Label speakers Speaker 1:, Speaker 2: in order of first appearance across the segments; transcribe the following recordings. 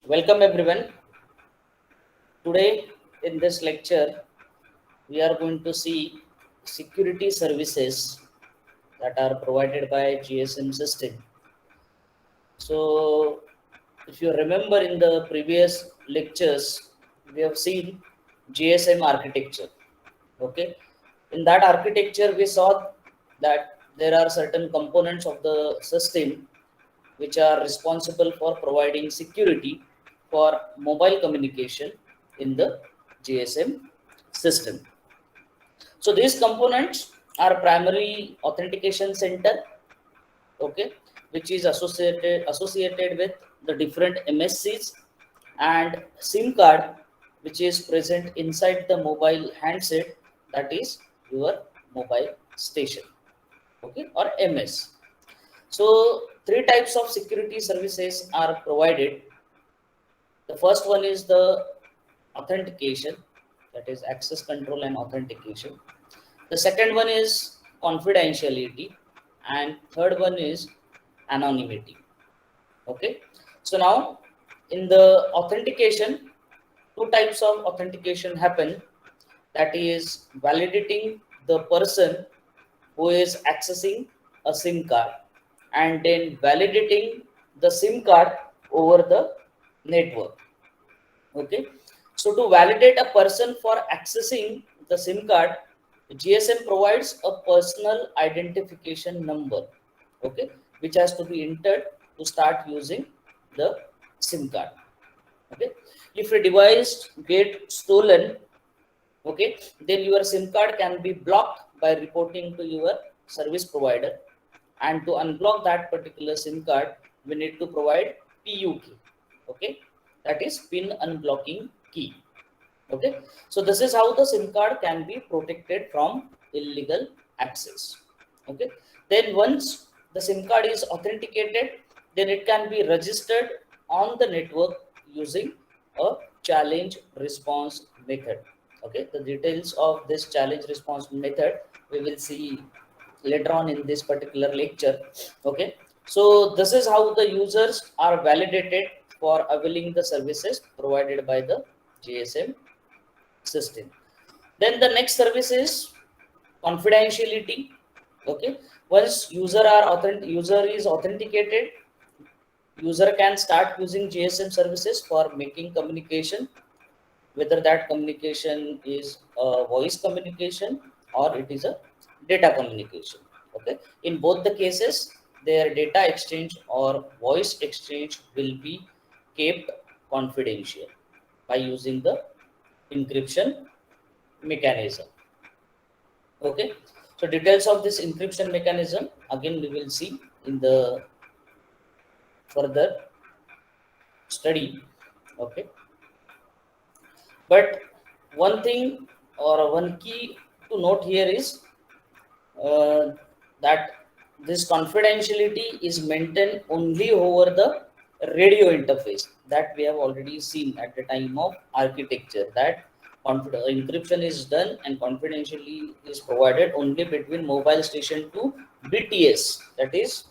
Speaker 1: Welcome everyone. Today in this lecture, we are going to see security services that are provided by GSM system. So, if you remember in the previous lectures, we have seen GSM architecture. Okay, in that architecture, we saw that there are certain components of the system which are responsible for providing security for mobile communication in the GSM system. So these components are primarily authentication center, okay, which is associated with the different MSCs, and SIM card, which is present inside the mobile handset, that is your mobile station, okay, or MS. So three types of security services are provided. The first one is the authentication, that is access control and authentication. The second one is confidentiality, and third one is anonymity. Okay. So now in the authentication, two types of authentication happen. That is validating the person who is accessing a SIM card, and then validating the SIM card over the network. Okay. So to validate a person for accessing the SIM card, GSM provides a personal identification number, okay, which has to be entered to start using the SIM card. Okay. If a device get stolen, okay, then your SIM card can be blocked by reporting to your service provider, and to unblock that particular SIM card, we need to provide PUK, okay, that is pin unblocking key. Okay, so this is how the SIM card can be protected from illegal access. Okay, then once the SIM card is authenticated, then it can be registered on the network using a challenge response method. Okay, the details of this challenge response method we will see later on in this particular lecture. Okay, so this is how the users are validated for availing the services provided by the GSM system. Then the next service is confidentiality. Okay, once user is authenticated, user can start using GSM services for making communication, whether that communication is a voice communication or it is a data communication. Okay, in both the cases, their data exchange or voice exchange will be kept confidential by using the encryption mechanism. Okay, so details of this encryption mechanism again we will see in the further study. Okay, but one thing or one key to note here is uh, that this confidentiality is maintained only over the radio interface that we have already seen at the time of architecture, that encryption is done and confidentially is provided only between mobile station to BTS, that is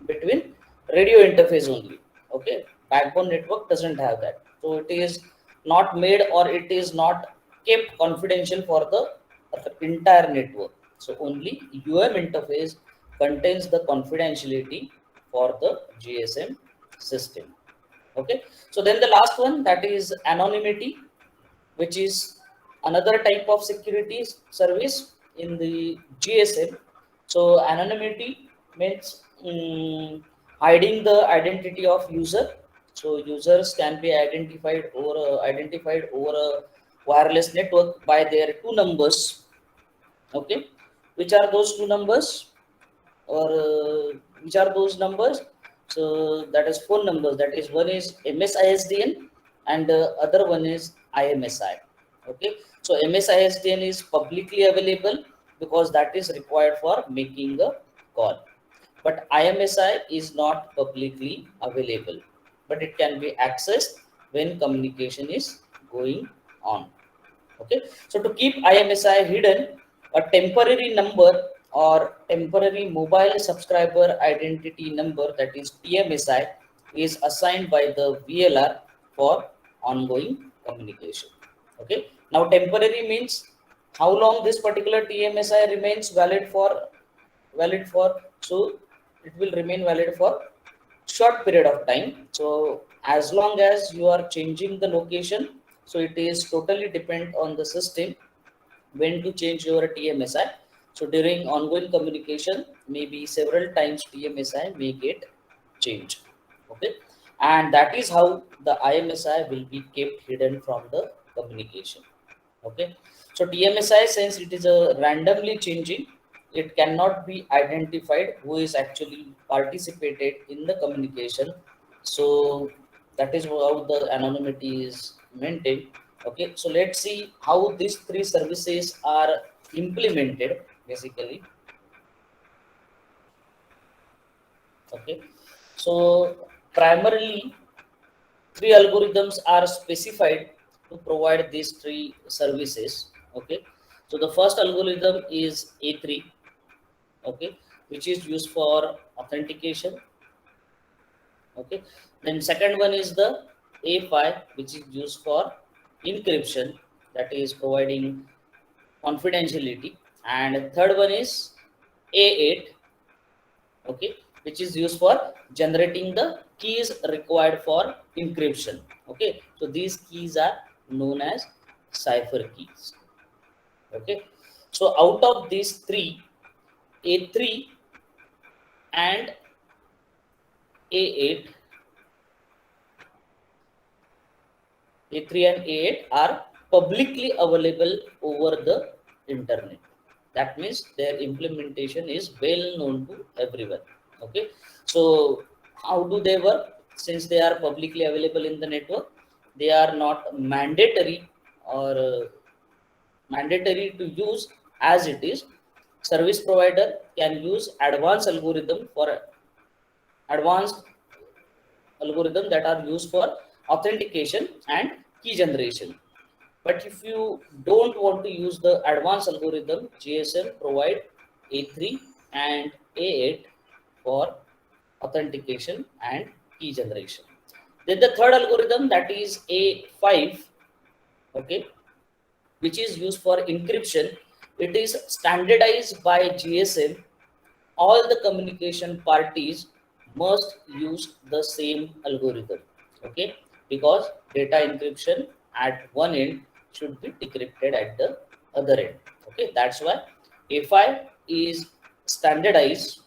Speaker 1: between radio interface only. Okay, backbone network doesn't have that, so it is not made or it is not kept confidential for the entire network. So only interface contains the confidentiality for the GSM system. Okay, so then the last one, that is anonymity, which is another type of security service in the GSM. So anonymity means hiding the identity of user. So users can be identified over a wireless network by their two numbers. Okay, which are those two numbers, or which are those numbers? So that is phone numbers. That is, one is MSISDN and the other one is IMSI. Okay, so MSISDN is publicly available because that is required for making a call, but IMSI is not publicly available, but it can be accessed when communication is going on. Okay, so to keep IMSI hidden, a temporary number or temporary mobile subscriber identity number, that is TMSI, is assigned by the VLR for ongoing communication. Okay. Now temporary means how long this particular TMSI remains valid for. So it will remain valid for short period of time. So as long as you are changing the location, so it is totally depend on the system when to change your TMSI. So during ongoing communication, maybe several times TMSI may get changed. Okay, and that is how the IMSI will be kept hidden from the communication. Okay, so TMSI, since it is a randomly changing, it cannot be identified who is actually participated in the communication. So that is how the anonymity is maintained. Okay, so let's see how these three services are implemented basically. Okay, so primarily three algorithms are specified to provide these three services. Okay, so the first algorithm is A3. Okay, which is used for authentication. Okay, then second one is the A5, which is used for encryption, that is providing confidentiality, and third one is A8. Okay, which is used for generating the keys required for encryption. Okay, so these keys are known as cipher keys. Okay, so out of these three, A3 and A8, A3 and A8 are publicly available over the internet. That means their implementation is well known to everyone. Okay, so how do they work? Since they are publicly available in the network, they are not mandatory to use as it is. Service provider can use advanced algorithm that are used for authentication and key generation. But if you don't want to use the advanced algorithm, GSM provide A3 and A8 for authentication and key generation. Then the third algorithm, that is A5, okay, which is used for encryption. It is standardized by GSM. All the communication parties must use the same algorithm. Okay, because data encryption at one end should be decrypted at the other end. Okay, that's why A5 is standardized.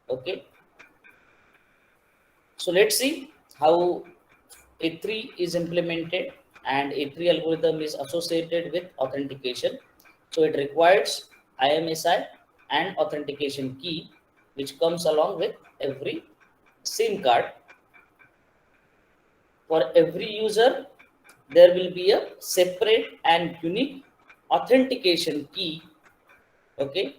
Speaker 1: Okay, so let's see how A3 is implemented, and A3 algorithm is associated with authentication. So it requires IMSI and authentication key, which comes along with every SIM card. For every user, there will be a separate and unique authentication key. Okay,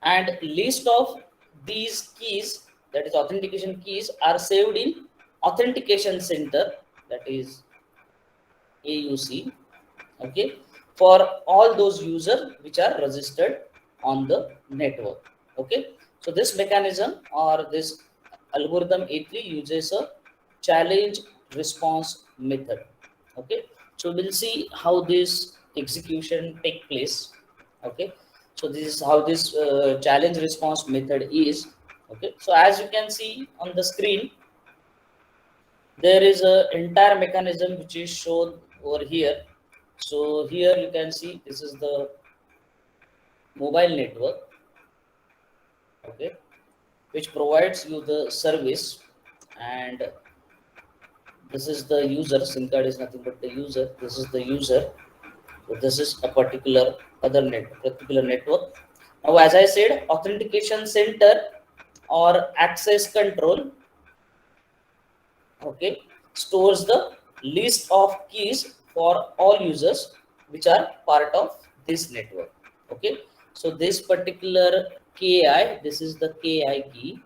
Speaker 1: and list of these keys, that is authentication keys, are saved in authentication center, that is AUC. Okay, for all those users which are registered on the network. Okay, so this mechanism or this algorithm A3 uses a challenge response method. Okay, so we'll see how this execution take place. Okay, so this is how this challenge response method is. Okay, so as you can see on the screen, there is a entire mechanism which is shown over here. So here you can see this is the mobile network, okay, which provides you the service, and this is the user. SIM card is nothing but the user. This is the user. So this is a particular network. Now, as I said, authentication center or access control, okay, stores the list of keys for all users which are part of this network. Okay, so this particular ki, this is the ki key,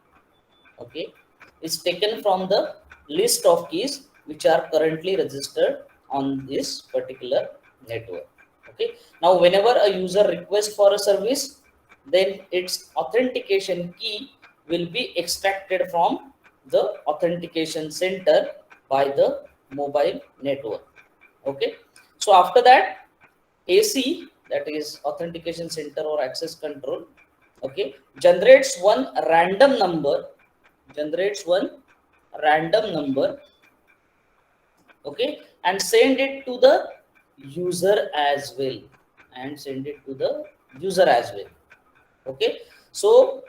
Speaker 1: okay, is taken from the list of keys which are currently registered on this particular network. Okay, now whenever a user requests for a service, then its authentication key will be extracted from the authentication center by the mobile network. Okay, so after that, AC, that is authentication center or access control, okay, generates one random number, okay, and send it to the user as well, okay. So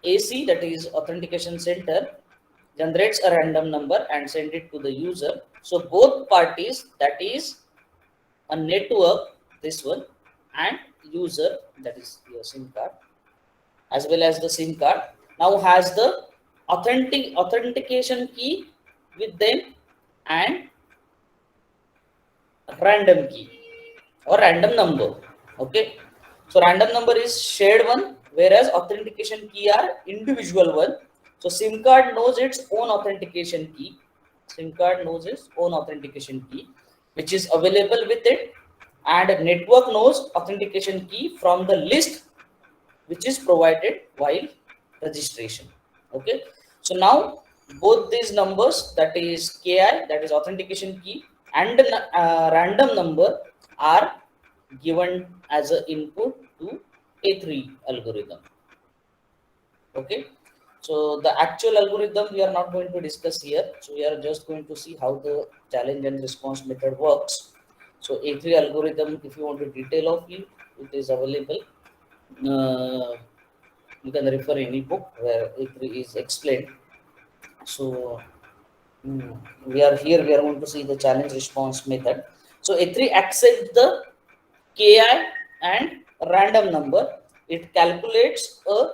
Speaker 1: AC, that is authentication center, generates a random number and send it to the user. So both parties, that is a network, this one, and user, that is your SIM card, as well as the SIM card, now has the authentication key with them and random key or random number. Okay, so random number is shared one, whereas authentication key are individual one. So SIM card knows its own authentication key, which is available with it, and network knows authentication key from the list which is provided while registration. Okay, so now both these numbers, that is ki, that is authentication key, and random number are given as an input to A3 algorithm. Okay, so the actual algorithm we are not going to discuss here, so we are just going to see how the challenge and response method works. So A3 algorithm, if you want to detail of it, it is available. You can refer any book where A3 is explained. So we are here, we are going to see the challenge response method. So A3 accepts the ki and random number. It calculates a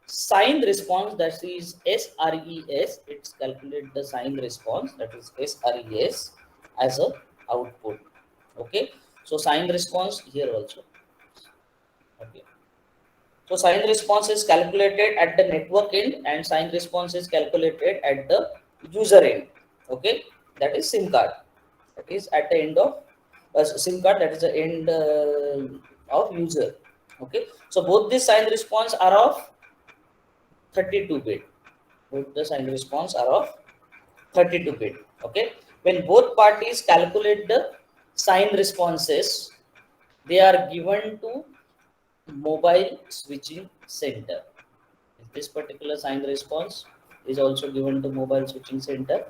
Speaker 1: signed response, that is SRES. It's calculate the signed response, that is SRES, as a output. Okay, so signed response here also. Okay, so signed response is calculated at the network end and signed response is calculated at the user end. Okay, that is SIM card. That is at the end of SIM card, that is the end of user. Okay, so both the signed response are of 32-bit. Both the signed response are of 32-bit. Okay, when both parties calculate the signed responses, they are given to mobile switching center. This particular signed response is also given to mobile switching center,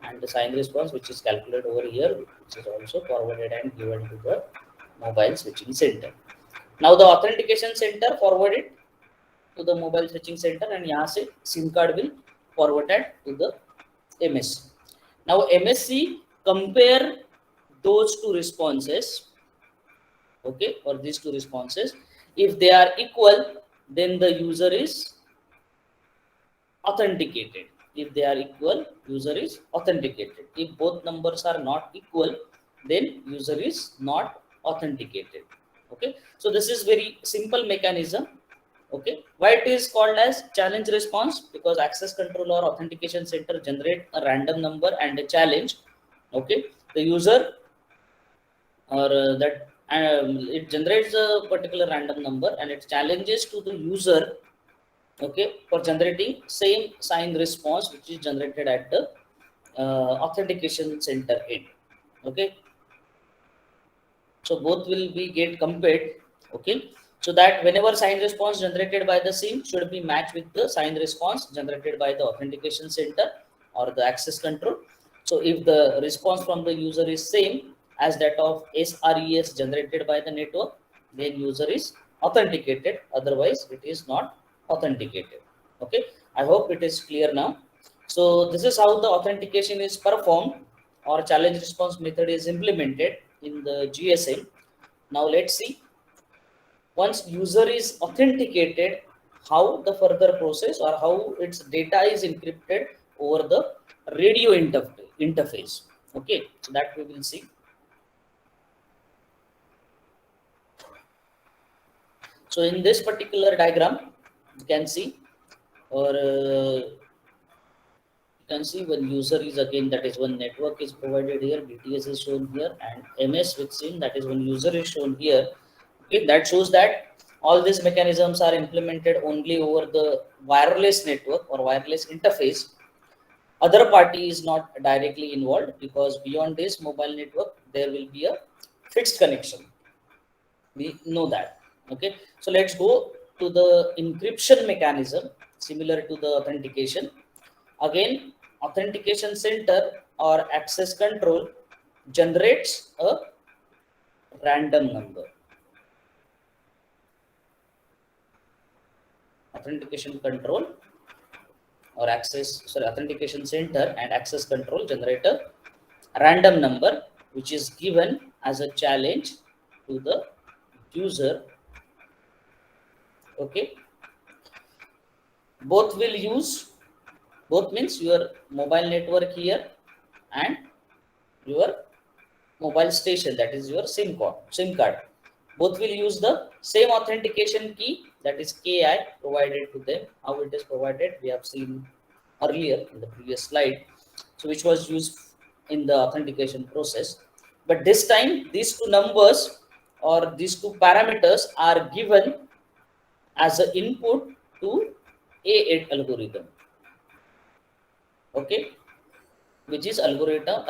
Speaker 1: and the signed response which is calculated over here, which is also forwarded and given to the mobile switching center. Now the authentication center forwarded to the mobile switching center, and यहाँ से SIM card will forwarded to the MSC. Now MSC compare those two responses, okay, or these two responses. If they are equal, then the user is authenticated. If they are equal, user is authenticated. If both numbers are not equal, then user is not authenticated. Okay, so this is very simple mechanism. Okay, why it is called as challenge response? Because access control or authentication center generate a random number and a challenge. Okay, the user or that it generates a particular random number and it challenges to the user, okay, for generating same signed response which is generated at the authentication center end. Okay, so both will be get compared. Okay, so that whenever signed response generated by the SIM should be matched with the signed response generated by the authentication center or the access control. So if the response from the user is same as that of SRES generated by the network, then user is authenticated, otherwise it is not authenticated. Okay, I hope it is clear now. So this is how the authentication is performed or challenge response method is implemented in the GSM. Now let's see, once user is authenticated, how the further process or how its data is encrypted over the radio interface. Okay, so that we will see. So in this particular diagram, you can see, or you can see when user is again, that is when network is provided here, BTS is shown here, and MS with SIM, that is when user is shown here. Okay, that shows that all these mechanisms are implemented only over the wireless network or wireless interface. Other party is not directly involved, because beyond this mobile network there will be a fixed connection. We know that. Okay, so let's go to the encryption mechanism similar to the authentication. Again, authentication center or access control generates a random number. Authentication control or authentication center and access control generate a random number, which is given as a challenge to the user. Okay, both will use, both means your mobile network here and your mobile station, that is your sim card. Both will use the same authentication key, that is ki, provided to them. How it is provided we have seen earlier in the previous slide, so which was used in the authentication process. But this time these two numbers or these two parameters are given as an input to A8 algorithm. Okay, which is algorithm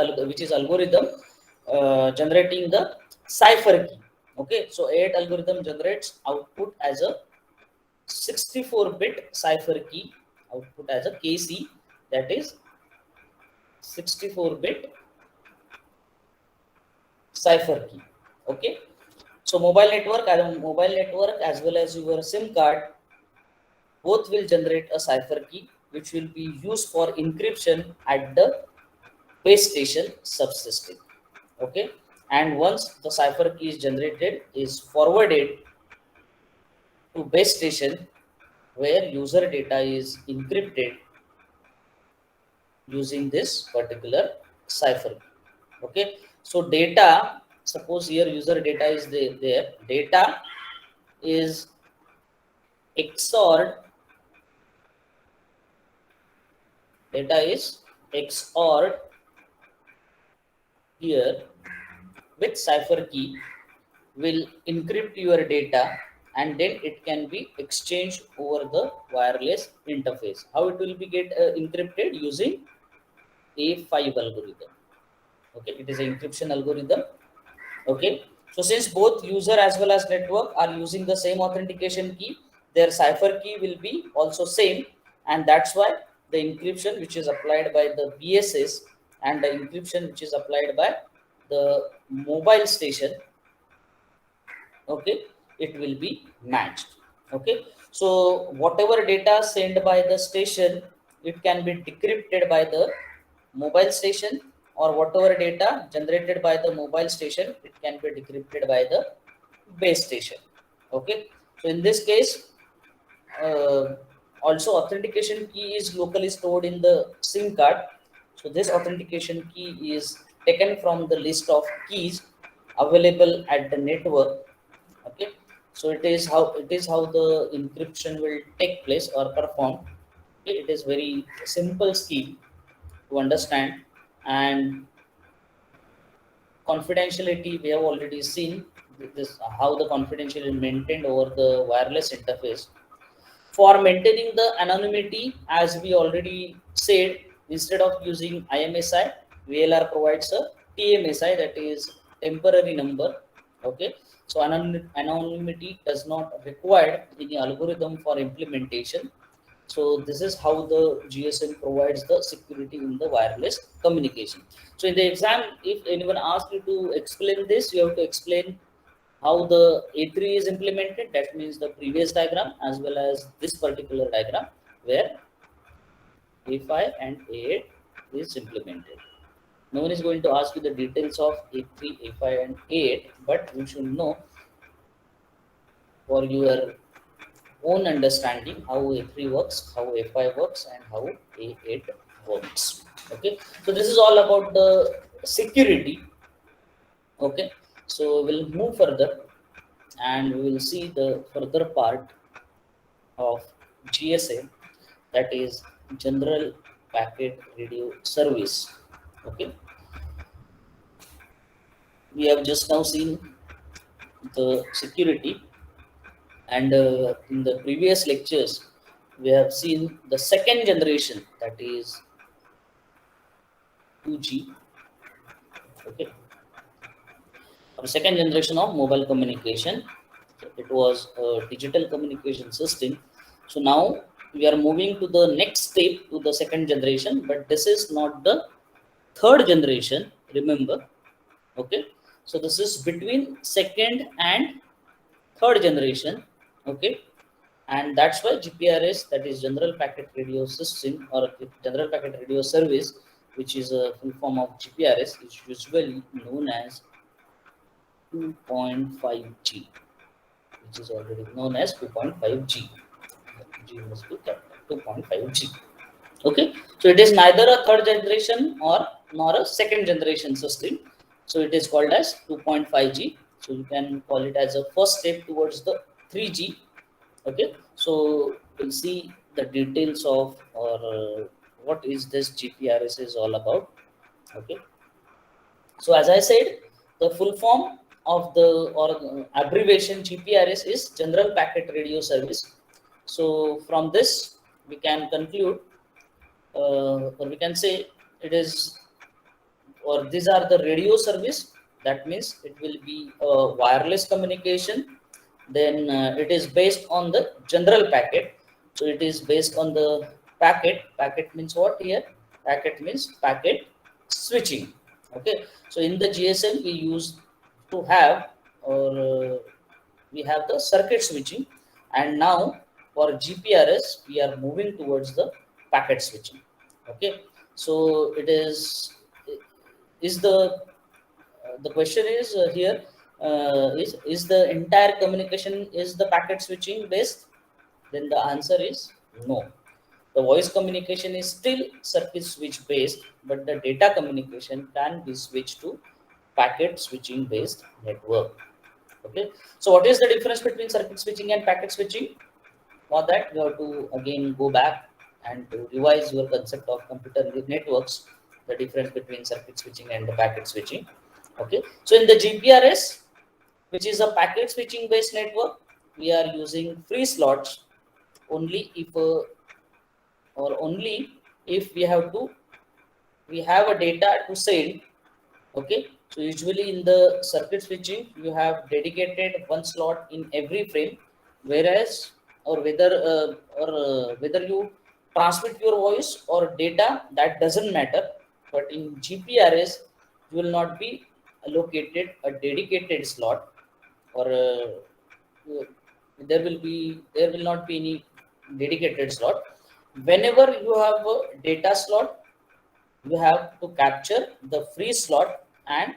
Speaker 1: generating the cipher key. Okay, so A8 algorithm generates output as a 64-bit cipher key, output as a KC, that is 64-bit cipher key. Okay, so mobile network as well as your SIM card both will generate a cipher key, which will be used for encryption at the base station subsystem. Okay, and once the cipher key is generated, is forwarded to base station where user data is encrypted using this particular cipher key. Okay, so data, suppose here user data is there, data is XORed, here with cipher key, will encrypt your data, and then it can be exchanged over the wireless interface. How it will be get encrypted? Using A5 algorithm. Okay, it is an encryption algorithm. Okay, so since both user as well as network are using the same authentication key, their cipher key will be also same, and that's why the encryption which is applied by the BSS and the encryption which is applied by the mobile station, okay, it will be matched. Okay, so whatever data sent by the station, it can be decrypted by the mobile station, or whatever data generated by the mobile station, it can be decrypted by the base station. Okay, so in this case, uh, also authentication key is locally stored in the SIM card. So this authentication key is taken from the list of keys available at the network. Okay, so it is how the encryption will take place or perform. Okay, it is very simple scheme to understand. And confidentiality, we have already seen this, how the confidentiality is maintained over the wireless interface. For maintaining the anonymity, as we already said, instead of using IMSI, VLR provides a TMSI, that is temporary number. Okay, so anonymity does not require any algorithm for implementation. So this is how the GSM provides the security in the wireless communication. So in the exam, if anyone asks you to explain this, you have to explain how the A3 is implemented. That means the previous diagram as well as this particular diagram where A5 and A8 is implemented. No one is going to ask you the details of A3, A5 and A8, but you should know for your own understanding how A3 works, how A5 works, and how A8 works. Okay, so this is all about the security. Okay, so we'll move further and we will see the further part of GSM, that is General Packet Radio Service. Okay, we have just now seen the security. And in the previous lectures, we have seen the second generation, that is 2G. Okay, the second generation of mobile communication. It was a digital communication system. So now we are moving to the next step, to the second generation, but this is not the third generation. Remember, okay. So this is between second and third generation, okay. And that's why GPRS, that is General Packet Radio System, or General Packet Radio Service, which is a full form of GPRS, is usually known as 2.5G, which is already known as 2.5G. G must be capital, 2.5G. Okay, so it is neither a third generation or nor a second generation system. So it is called as 2.5G. So you can call it as a first step towards the 3G. Okay, so we'll see the details of, or what is this GPRS is all about. Okay, so as I said, the full form of the, or abbreviation GPRS is General Packet Radio Service. So from this we can conclude, or we can say it is, or these are the radio service. That means it will be a wireless communication. Then it is based on the general packet. So it is based on the packet. Packet means what here? Packet means packet switching. Okay. So in the GSM we use to have, or we have the circuit switching, and now for GPRS we are moving towards the packet switching. Okay. So it is the question is here, is the entire communication is the packet switching based? Then the answer is no. The voice communication is still circuit switch based, but the data communication can be switched to packet switching based network. Okay, so what is the difference between circuit switching and packet switching? For that you have to again go back and to revise your concept of computer networks, the difference between circuit switching and the packet switching. Okay, so in the GPRS, which is a packet switching based network, we are using free slots only if or only if we have a data to send. Okay, so usually in the circuit switching you have dedicated one slot in every frame, whereas, or whether you transmit your voice or data, that doesn't matter. But in GPRS you will not be allocated a dedicated slot, or there will not be any dedicated slot. Whenever you have a data slot, you have to capture the free slot and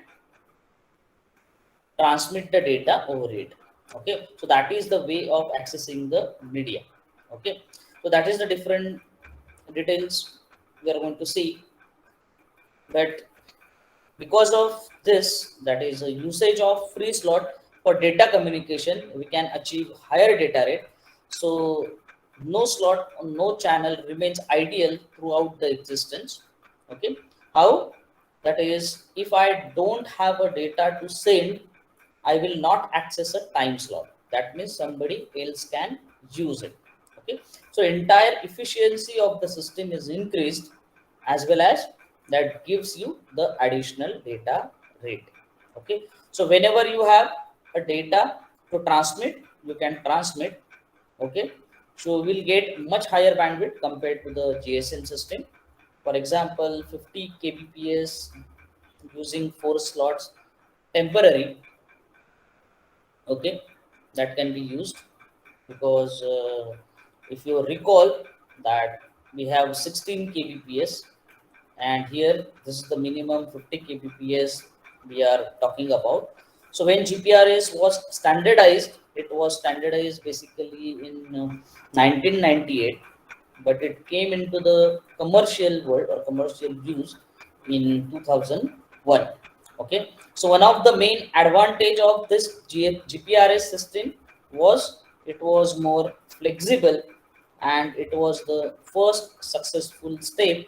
Speaker 1: transmit the data over it. Okay, so that is the way of accessing the media. Okay, so that is the different details we are going to see. But because of this, that is a usage of free slot for data communication, we can achieve higher data rate. So no slot or no channel remains ideal throughout the existence. Okay, how? That is, if I don't have a data to send, I will not access a time slot. That means somebody else can use it. Okay, so entire efficiency of the system is increased, as well as that gives you the additional data rate. Okay, so whenever you have a data to transmit, you can transmit. Okay, so we'll get much higher bandwidth compared to the GSM system. For example, 50 kbps using 4 slots temporary. Okay, that can be used, because if you recall that we have 16 kbps, and here this is the minimum 50 kbps we are talking about. So when GPRS was standardized, it was standardized basically in 1998, but it came into the commercial world or commercial use in 2001. Okay, so one of the main advantage of this GPRS system was it was more flexible, and it was the first successful step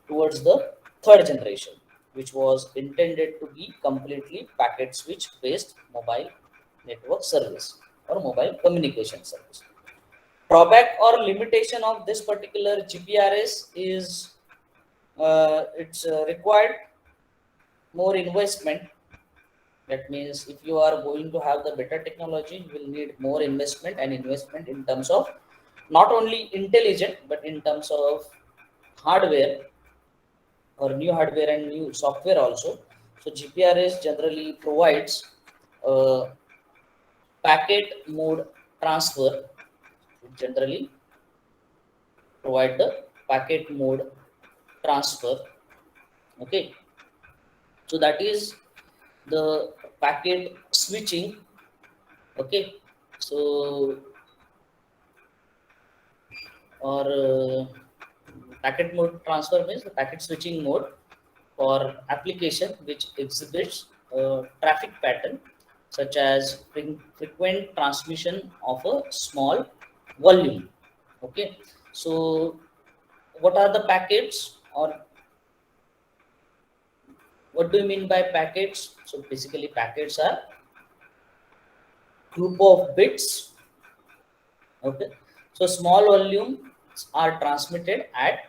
Speaker 1: towards the third generation, which was intended to be completely packet switch based mobile network service. or mobile communication service. Drawback or limitation of this particular GPRS is it's required more investment. That means if you are going to have the better technology, you will need more investment, and investment in terms of not only intelligent but in terms of hardware or new hardware and new software also. So GPRS generally provides packet mode transfer. It generally provide the packet mode transfer. Okay, so that is the packet switching. Okay, so or packet mode transfer means the packet switching mode for application which exhibits a traffic pattern such as frequent transmission of a small volume. Okay, so what are the packets, or what do you mean by packets? So basically packets are group of bits. Okay, so small volumes are transmitted at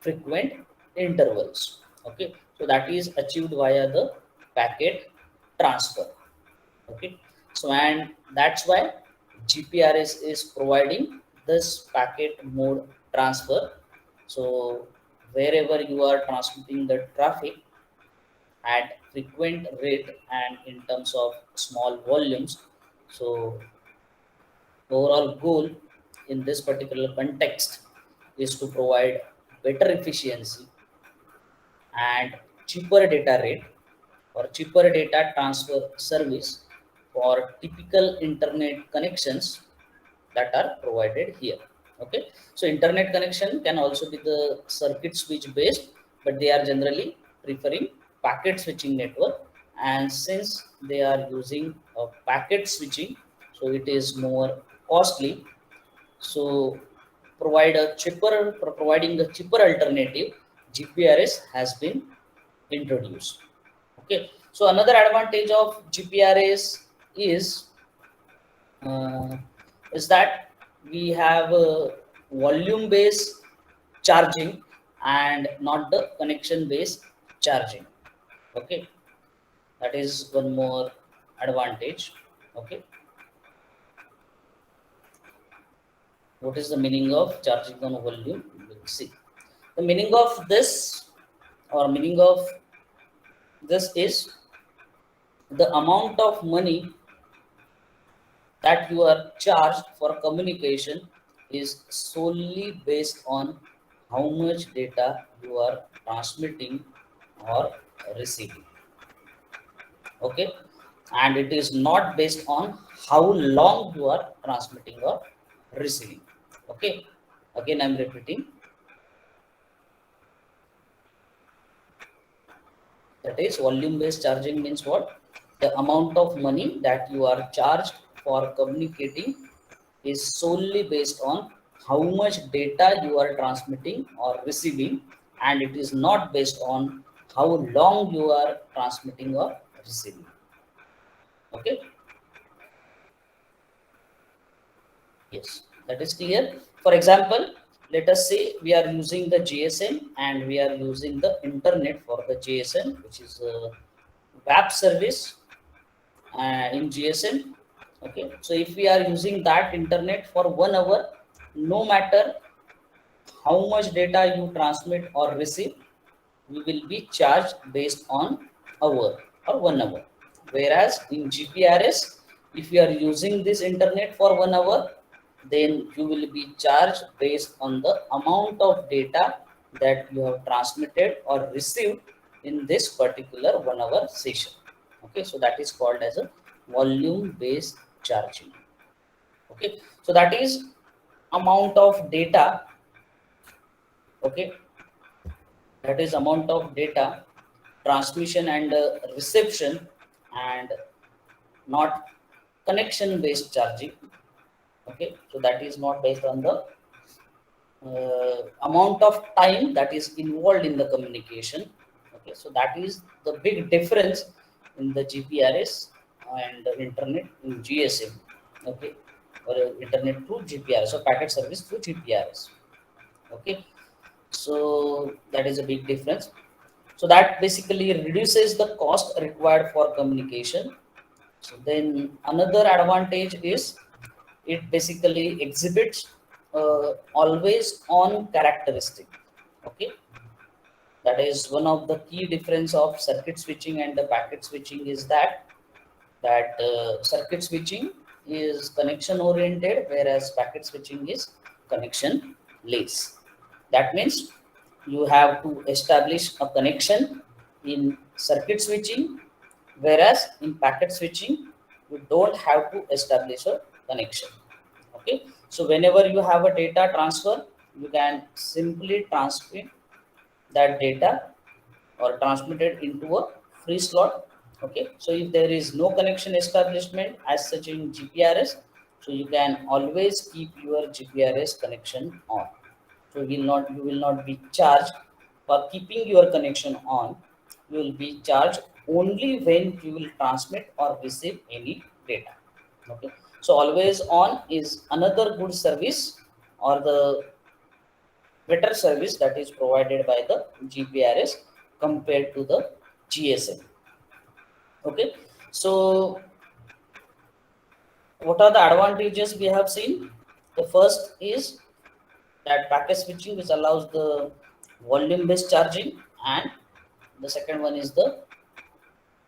Speaker 1: frequent intervals. Okay, so that is achieved via the packet transfer. Okay, so and that's why GPRS is providing this packet mode transfer. So wherever you are transmitting the traffic at frequent rate and in terms of small volumes, so overall goal in this particular context is to provide better efficiency and cheaper data rate or cheaper data transfer service for typical internet connections that are provided here. Okay, so internet connection can also be the circuit switch based, but they are generally preferring packet switching network, and since they are using a packet switching, so it is more costly. So providing a cheaper alternative, GPRS has been introduced. Okay, so another advantage of GPRS is uh, is that we have volume based charging and not the connection based charging. Okay, that is one more advantage. Okay, what is the meaning of charging on volume? We'll see. The meaning of this, or meaning of this is the amount of money that you are charged for communication is solely based on how much data you are transmitting or receiving. Okay, and it is not based on how long you are transmitting or receiving. Okay, again I'm repeating, that is volume based charging means what? The amount of money that you are charged for communicating is solely based on how much data you are transmitting or receiving, and it is not based on how long you are transmitting or receiving. Okay, yes, that is clear. For example, let us say we are using the GSM and we are using the internet for the GSM, which is a web service in GSM. Okay, so if we are using that internet for 1 hour, no matter how much data you transmit or receive, we will be charged based on hour or 1 hour. Whereas in GPRS, if you are using this internet for 1 hour, then you will be charged based on the amount of data that you have transmitted or received in this particular 1 hour session. Okay, so that is called as a volume based charging. Okay, so that is amount of data. Okay, that is amount of data transmission and reception, and not connection based charging. Okay, so that is not based on the amount of time that is involved in the communication. Okay, so that is the big difference in the GPRS and the internet in GSM. okay, or internet through GPRS, or packet service through GPRS. Okay, so that is a big difference. So that basically reduces the cost required for communication. So then another advantage is it basically exhibits always on characteristic. Okay, that is one of the key difference of circuit switching and the packet switching is that circuit switching is connection oriented, whereas packet switching is connection less. That means you have to establish a connection in circuit switching, whereas in packet switching you don't have to establish a connection. Okay, so whenever you have a data transfer, you can simply transmit that data or transmitted into a free slot. Okay, so if there is no connection establishment as such in GPRS, so you can always keep your GPRS connection on. So you will not be charged for keeping your connection on. You will be charged only when you will transmit or receive any data. Okay, so always on is another good service or the better service that is provided by the GPRS compared to the GSM. Okay, so what are the advantages we have seen? The first is that packet switching, which allows the volume based charging, and the second one is the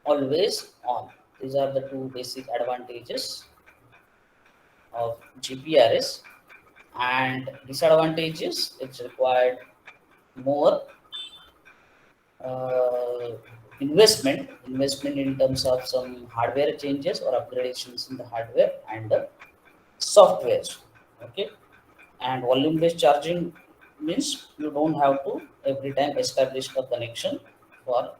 Speaker 1: always on. These are the two basic advantages of GPRS. And disadvantages, it's required more uh, investment in terms of some hardware changes or upgradations in the hardware and the softwares. Okay, and volume based charging means you don't have to every time establish a connection for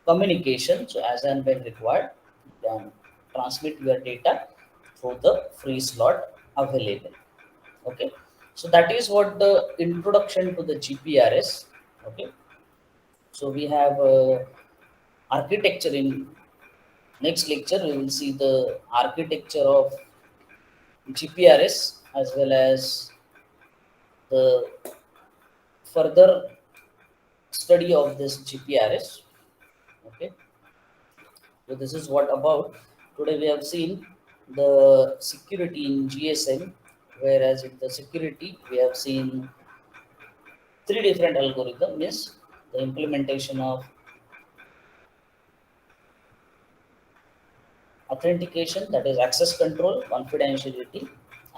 Speaker 1: communication. So as and when required, you can transmit your data through the free slot available. Okay, so that is what the introduction to the GPRS. Okay, so we have architecture. In next lecture we will see the architecture of GPRS as well as the further study of this GPRS. Okay, so this is what about today. We have seen the security in GSM, whereas in the security we have seen three different algorithms. Yes, the implementation of authentication, that is access control, confidentiality,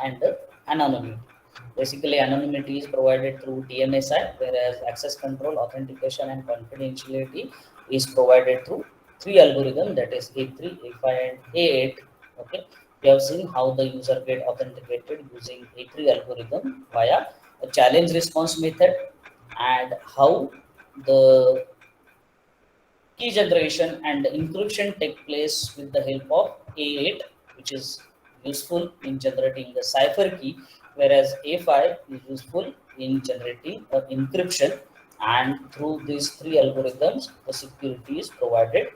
Speaker 1: and anonymity. Basically, anonymity is provided through TMSI, whereas access control, authentication, and confidentiality is provided through three algorithms, that is A3, A5, and A8. Okay, we have seen how the user get authenticated using A3 algorithm via a challenge response method, and how the key generation and encryption take place with the help of A8, which is useful in generating the cipher key, whereas A5 is useful in generating encryption. And through these three algorithms, the security is provided